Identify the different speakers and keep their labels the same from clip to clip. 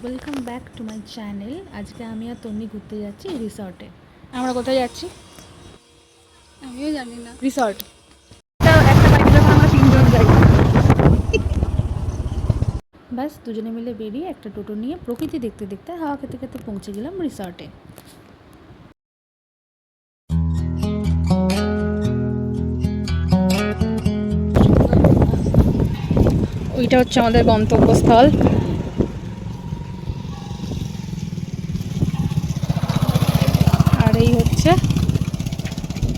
Speaker 1: Welcome back to my channel. আজকে আমি আর তন্নি ঘুরতে যাচ্ছি রিসর্টে। আমরা কোথায় যাচ্ছি
Speaker 2: আমিও জানি না।
Speaker 1: রিসর্ট একটা বাইকে যখন আমরা তিনজন যাই, ব্যাস দুজনে মিলে বেরিয়ে একটা টোটো নিয়ে প্রকৃতি দেখতে দেখতে হাওয়া খেতে খেতে পৌঁছে গেলাম রিসর্টে। ওইটা হচ্ছে আমাদের গন্তব্যস্থল। আর এই হচ্ছে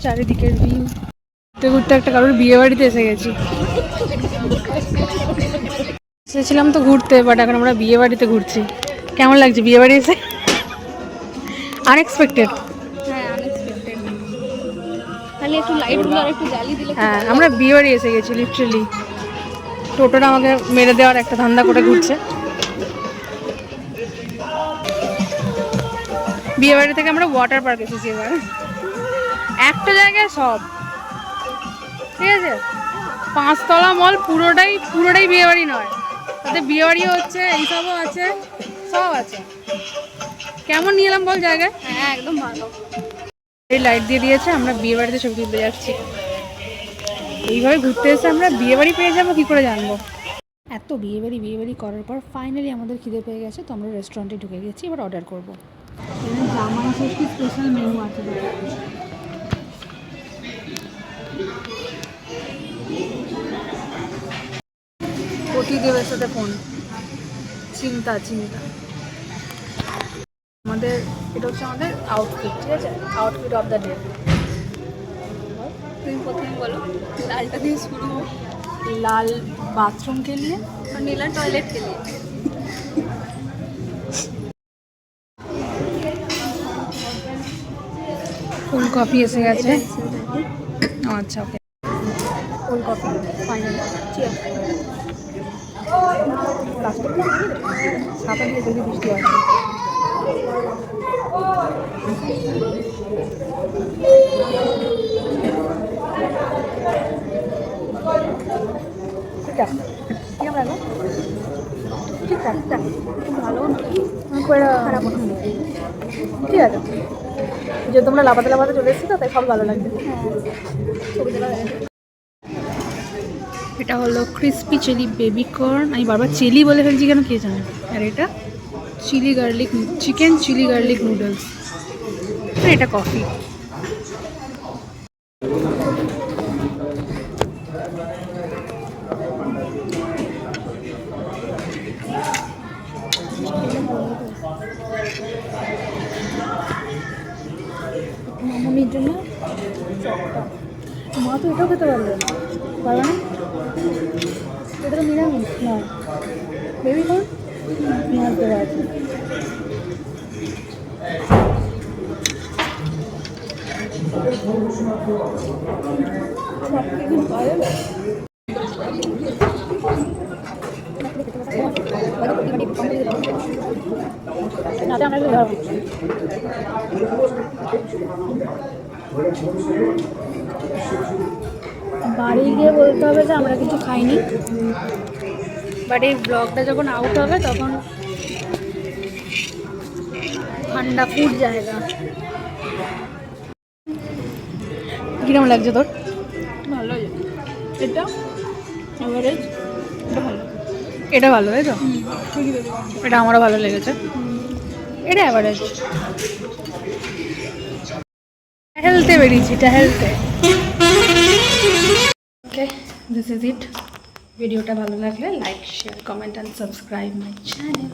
Speaker 1: চারিদিকের ভিউ। ঘুরতে ঘুরতে একটা কারোর বিয়ে বাড়িতে এসে গেছি। এসেছিলাম তো ঘুরতে, বাট এখন আমরা বিয়ে বাড়িতে ঘুরছি। কেমন লাগছে বিয়ে বাড়ি এসে? আনএক্সপেক্টেড।
Speaker 2: খালি একটু লাইটগুলো আর একটু জ্বালি দিলে।
Speaker 1: হ্যাঁ, আমরা বিয়ে বাড়ি এসে গেছি লিটারালি। টোটোটা আমাকে মেরে দেওয়ার একটা ধান্দা করে ঘুরছে। বিয়ে বাড়ি থেকে আমরা ওয়াটার পার্ক এসেছি এবার। একটা জায়গায় সব ঠিক আছে। 5 তলা মল, পুরোটাই বিয়ে বাড়ি নয়, তাতে বিয়ে বাড়িও হচ্ছে, এইসবও আছে, সব আছে। কেমন নিয়ে এলাম বল জায়গায়?
Speaker 2: হ্যাঁ, একদম ভালো।
Speaker 1: এই লাইট দিয়ে দিয়েছে, আমরা বিয়ে বাড়িতে ছবি তুলতে যাচ্ছি। এইভাবে ঘুরতে এসে আমরা বিয়ে বাড়ি পেয়ে যাবো কি করে জানবো? এত বিয়ে বাড়ি করার পর ফাইনালি আমাদের খিদে পেয়ে গেছে, তো আমরা রেস্টুরেন্টে ঢুকে গেছি। এবার অর্ডার করবো। জামাই ষষ্ঠী স্পেশাল মেনু আছে। পতিদেবের সাথে ফোন, চিন্তা আমাদের এটা হচ্ছে আমাদের আউটফিট, ঠিক আছে? Outfit of the day.
Speaker 2: তুমি প্রথমে বলো। লালটা দিয়ে শুরু।
Speaker 1: লাল বাথরুম के लिए
Speaker 2: और नीला टॉयलेट के लिए।
Speaker 1: ফুল কফি এসে গেছে। আচ্ছা, ওকে, ফুল কফি ফাইনাল। ছাতা দিয়ে যদি বৃষ্টি আসে। ঠিক আছে, যে তোমরা লাফাতে চলে এসেছো, তাই সব ভালো লাগছে। এটা হলো ক্রিস্পি চিলি বেবি কর্ন। আমি বারবার চিলি বলে ফেলছি কেন কে জানে। আর এটা চিকেন চিলি গার্লিক নুডলস। এটা কফি। মামনির জন্য মা তো এটাও খেতে পারবে না? এটা তো নিরামিষ নয়। বেবি কর্ন পেঁয়াজ দেওয়া আছে। বাড়ি গিয়ে বলতে হবে যে আমরা কিছু খাইনি, বাট এই ব্লগটা যখন আউট হবে তখন ঠান্ডা ফুট জায়গা। কিরকম লাগছে তোর?
Speaker 2: ভালো। এটা এভারেজ।
Speaker 1: এটা ভালো, তাই তো? এটা আমারও ভালো লেগেছে। এটা অ্যাভারেজ। হেলতে বেরিয়েছি, এটা হেলতে। ওকে, দিস ইজ ইট। ভিডিওটা ভালো লাগলে like, share, comment and subscribe my channel.